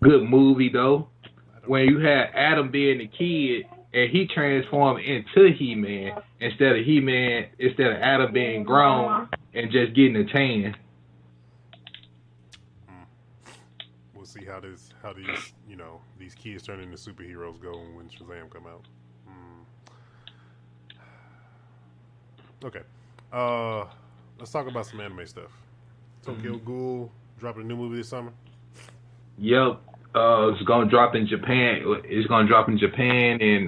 good movie though. When you had Adam being the kid and he transformed into He-Man instead of Adam being grown and just getting a tan. We'll see how these these kids turn into superheroes go when Shazam come out. Okay. Let's talk about some anime stuff. Tokyo Ghoul dropping a new movie this summer. Yep. It's gonna drop in Japan. It's gonna drop in Japan in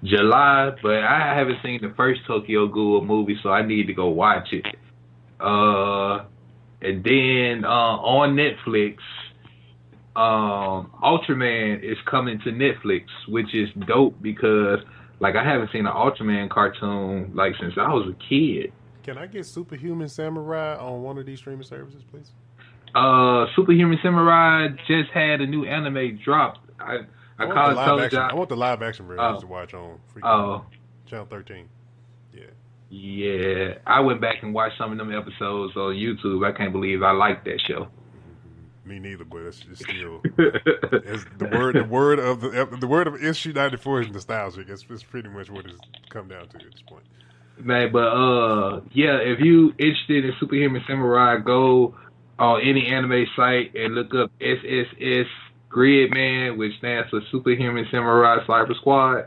July, but I haven't seen the first Tokyo Ghoul movie, so I need to go watch it. And then on Netflix, Ultraman is coming to Netflix, which is dope because like I haven't seen an Ultraman cartoon like since I was a kid. Can I get Superhuman Samurai on one of these streaming services, please? Superhuman Samurai just had a new anime drop. I want the live action version to watch on Channel 13. Yeah, I went back and watched some of them episodes on YouTube. I can't believe I liked that show. Me neither, but it's still it's the word of issue 94 is nostalgic. It's pretty much what it's come down to at this point. Man, but if you interested in Superhuman Samurai, go on any anime site and look up SSS Gridman, which stands for Superhuman Samurai Cyber Squad.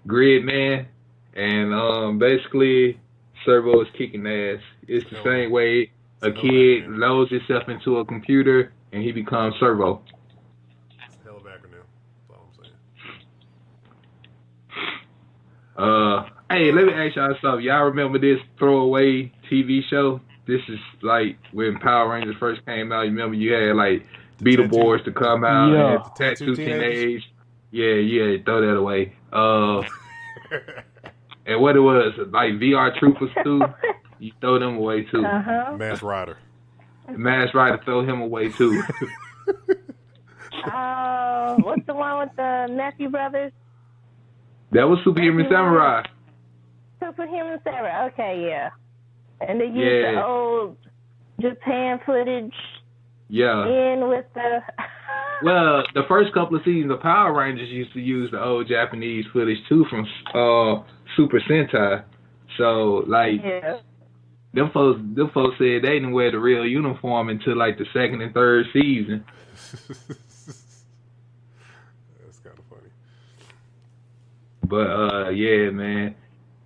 Gridman, and basically Servo is kicking ass. It's the same way a kid loads himself into a computer and he becomes Servo. Hey, let me ask y'all something. Y'all remember this throwaway TV show? This is like when Power Rangers first came out. You remember you had like Beetleborgs to come out and Tattoo Teenage. Yeah, throw that away. And what it was, like VR Troopers too, you throw them away too. Masked Rider. Masked Rider, throw him away too. What's the one with the Matthew brothers? That was Superhuman Samurai. Superhuman Samurai, okay, yeah. And they used the old Japan footage in with the... Well, the first couple of seasons of Power Rangers used to use the old Japanese footage too from Super Sentai. So, like, them folks said they didn't wear the real uniform until like the second and third season. That's kind of funny. But yeah, man.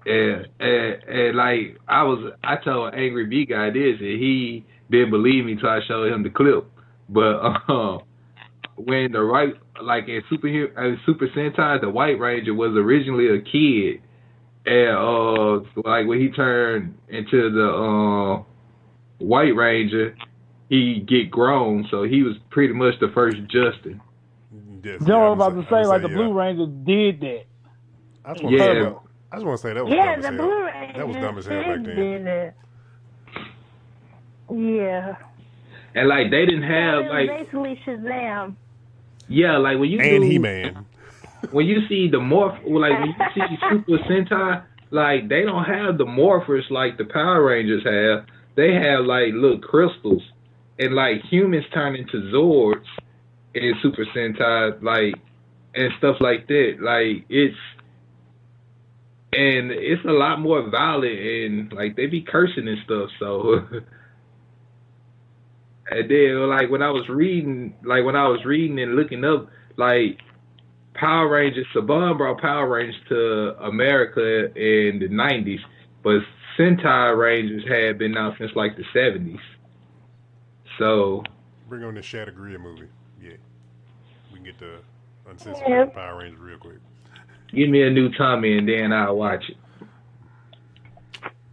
And like I told Angry B guy this, and he didn't believe me till I showed him the clip. But when the like in Super Sentai, the White Ranger was originally a kid, and like when he turned into the White Ranger, he get grown, so he was pretty much the first Justin. Yes, I was about to say, like the Blue Ranger did that. I just want to say that was dumb as hell. Blue Ranger that was dumb as hell back then. Yeah. And like they didn't have like basically Shazam. Yeah, like when you He-Man. When you see the morph, like when you see Super Sentai, like they don't have the morphers like the Power Rangers have. They have like little crystals, and like humans turn into Zords in Super Sentai, like and stuff like that. Like it's a lot more violent, and like they be cursing and stuff. So. And then, like, when I was reading and looking up, like, Power Rangers, Saban brought Power Rangers to America in the 90s, but Sentai Rangers had been out since, like, the 70s. So... Bring on the Shattered movie. Yeah. We can get the uncensored Power Rangers real quick. Give me a new Tommy, and then I'll watch it.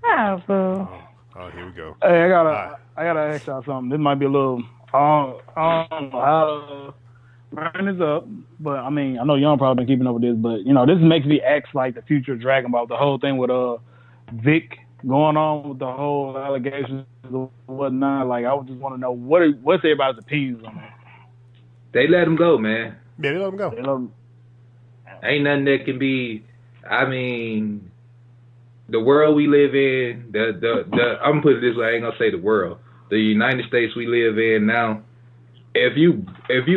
Oh, here we go. Hey, I gotta ask y'all something. This might be a little, I don't know how to bring this up, but I mean, I know y'all probably been keeping up with this, but you know, this makes me act like the future Dragon Ball, the whole thing with Vic going on with the whole allegations and whatnot. Like, I would just want to know what's everybody's opinions on that. They let him go, man. Yeah, they let him go. Ain't nothing that can be. I mean. The world we live in, I'm gonna put it this way, I ain't gonna say the world. The United States we live in now, if you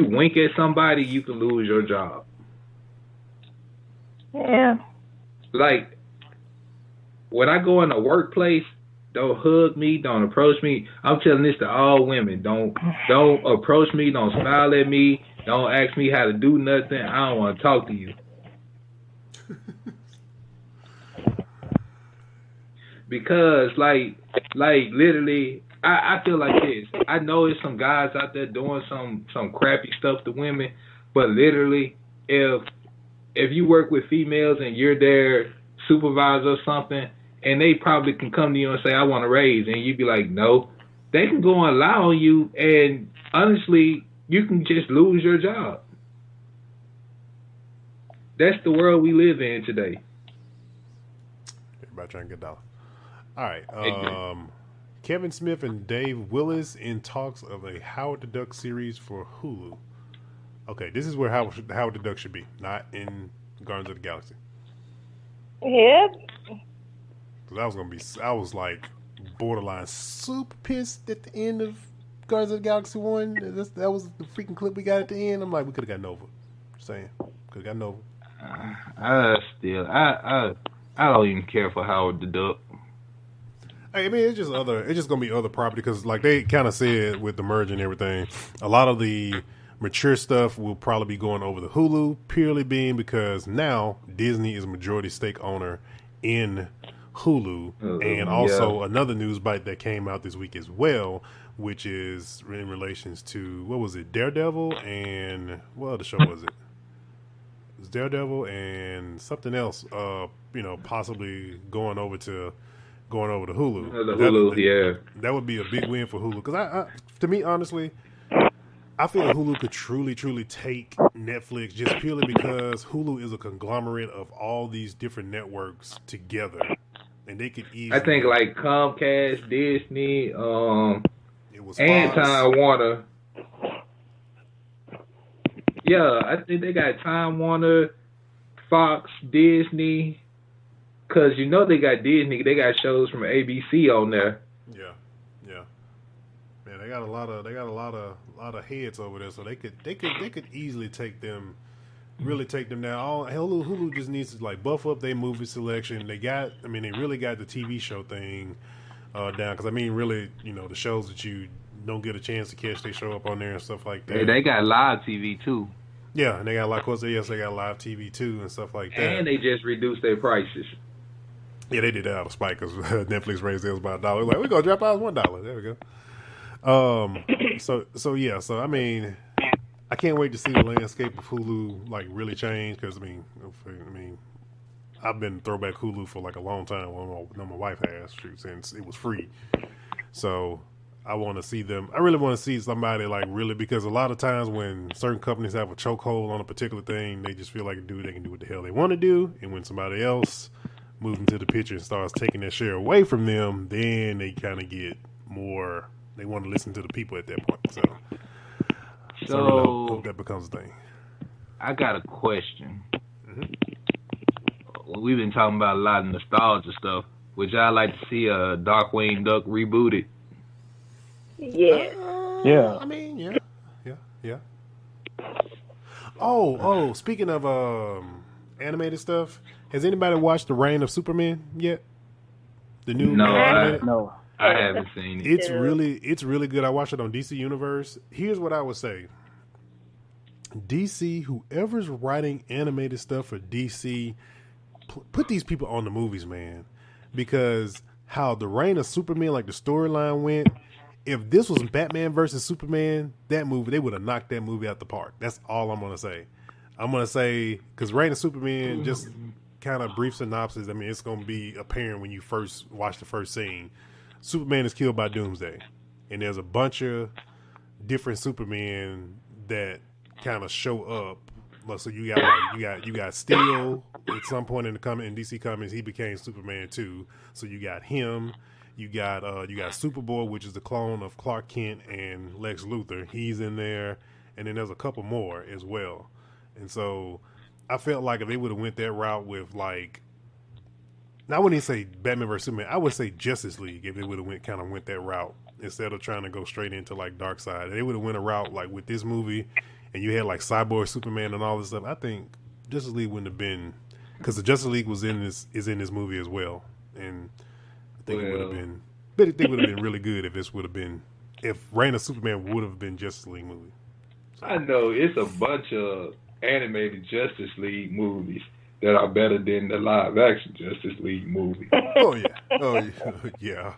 wink at somebody, you can lose your job. Yeah. Like, when I go in a workplace, don't hug me, don't approach me. I'm telling this to all women. Don't approach me, don't smile at me, don't ask me how to do nothing. I don't want to talk to you. Because, like literally, I feel like this. I know there's some guys out there doing some crappy stuff to women, but literally, if you work with females and you're their supervisor or something, and they probably can come to you and say, I want a raise, and you'd be like, no. They can go and lie on you, and honestly, you can just lose your job. That's the world we live in today. Everybody trying to get $1. All right. Kevin Smith and Dave Willis in talks of a Howard the Duck series for Hulu. Okay, this is where Howard the Duck should be, not in Guardians of the Galaxy. Yep. I was like borderline super pissed at the end of Guardians of the Galaxy 1. That was the freaking clip we got at the end. I'm like, we could have got Nova. Just saying. Could have got Nova. I don't even care for Howard the Duck. I mean, it's just gonna be other property because, like they kind of said with the merge and everything, a lot of the mature stuff will probably be going over the Hulu, purely being because now Disney is a majority stake owner in Hulu, and also another news bite that came out this week as well, which is in relations to what was it, Daredevil, and what other show was it? Daredevil and something else. Possibly going over to Hulu. The Hulu, that would be a big win for Hulu. Because to me, honestly, I feel Hulu could truly take Netflix just purely because Hulu is a conglomerate of all these different networks together, and they could easily. I think like Comcast, Disney, it was and Fox. Time Warner. Yeah, I think they got Time Warner, Fox, Disney. Cause they got Disney, they got shows from ABC on there. Yeah. Man, they got a lot of heads over there, so they could easily take them down. Hulu just needs to like buff up their movie selection. They really got the TV show thing down. Cause really, the shows that you don't get a chance to catch, they show up on there and stuff like that. Hey, they got live TV too. Yeah, and they got they got live TV too and stuff like that. And they just reduced their prices. Yeah, they did that out of spite because Netflix raised theirs by $1. Like, we're going to drop ours $1. There we go. So I can't wait to see the landscape of Hulu like really change because I've been throwback Hulu for like a long time. My wife has since it was free. So I want to see them. I really want to see somebody like really, because a lot of times when certain companies have a chokehold on a particular thing, they just feel like they can do what the hell they want to do, and when somebody else moves into the picture and starts taking that share away from them, then they kind of get more. They want to listen to the people at that point. So I really hope that becomes a thing. I got a question. We've been talking about a lot of nostalgia stuff. Would y'all like to see a Darkwing Duck rebooted? Yeah. Yeah. Oh, speaking of animated stuff, has anybody watched The Reign of Superman yet? The new animated? No. I haven't seen it. It's really good. I watched it on DC Universe. Here's what I would say. DC, whoever's writing animated stuff for DC, put these people on the movies, man. Because how The Reign of Superman, like the storyline went, if this was Batman versus Superman, that movie, they would have knocked that movie out the park. That's all I'm going to say. I'm going to say, because Reign of Superman, just kind of brief synopsis, it's going to be apparent when you first watch the first scene. Superman is killed by Doomsday. And there's a bunch of different Supermen that kind of show up. So you got Steel at some point in DC Comics, he became Superman too. So you got him. You got Superboy, which is the clone of Clark Kent and Lex Luthor. He's in there, and then there's a couple more as well. And so I felt like if they would have went that route with like, I wouldn't even say Batman vs Superman. I would say Justice League if they would have went that route instead of trying to go straight into like Darkseid. They would have went a route like with this movie, and you had like Cyborg Superman and all this stuff. I think Justice League wouldn't have been, because the Justice League is in this movie as well, and I think it would have been. But it would have been really good if Reign of Superman would have been Justice League movie. So. I know it's a bunch of animated Justice League movies that are better than the live action Justice League movie. Oh yeah.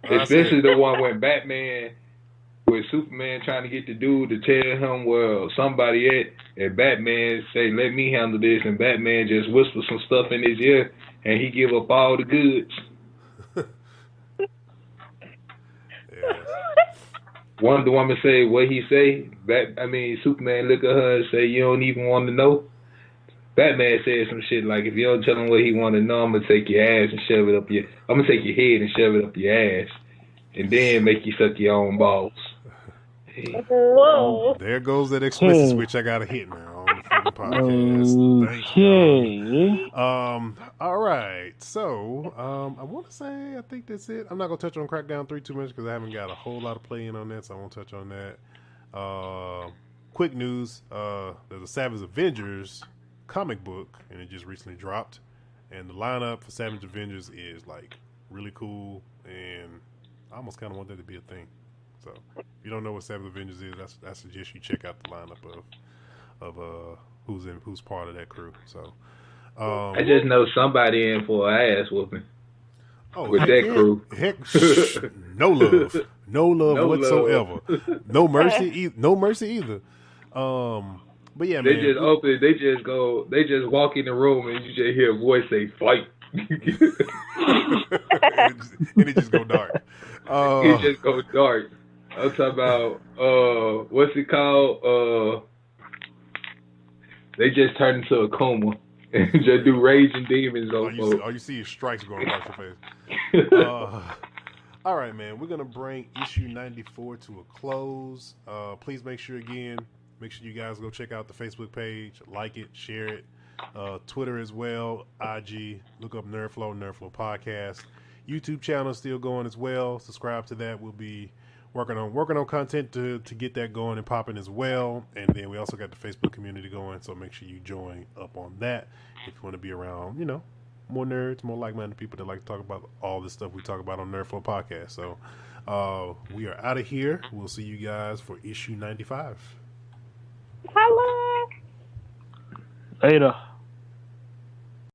Especially the one with Batman, with Superman trying to get the dude to tell him where somebody at, and Batman say, "Let me handle this," and Batman just whispers some stuff in his ear, and he give up all the goods. Wonder Woman say what he say. Superman look at her and say, "You don't even want to know." Batman said some shit like, "If you don't tell him what he want to know, I'm gonna take your ass and shove it up your. I'm gonna take your head and shove it up your ass, and then make you suck your own balls." Hey. Whoa! There goes that explicit switch I gotta hit now on the podcast. Thank you. All right. So, I want to say I think that's it. I'm not gonna touch on Crackdown 3 too much because I haven't got a whole lot of play in on that, so I won't touch on that. Quick news: there's a Savage Avengers comic book, and it just recently dropped. And the lineup for Savage Avengers is like really cool, and I almost kind of want that to be a thing. So, if you don't know what Savage Avengers is, I suggest you check out the lineup of who's part of that crew. So, I just know somebody in for an ass whooping. With that crew. No love whatsoever. No mercy either. But yeah, they man. just open. They just go. They just walk in the room and you just hear a voice say "fight." and it just go dark. It just go dark. I'm talking about what's it called? They just turn into a coma and just do raging demons on all you see is strikes going across your face. All right, man. We're gonna bring issue 94 to a close. Please make sure you guys go check out the Facebook page, like it, share it. Twitter as well, IG. Look up NerdFlow Podcast. YouTube channel is still going as well. Subscribe to that. We'll be working on content to get that going and popping as well. And then we also got the Facebook community going, so make sure you join up on that if you want to be around, more nerds, more like-minded people that like to talk about all this stuff we talk about on NerdFlow Podcast. So we are out of here. We'll see you guys for issue 95. Hello. Later.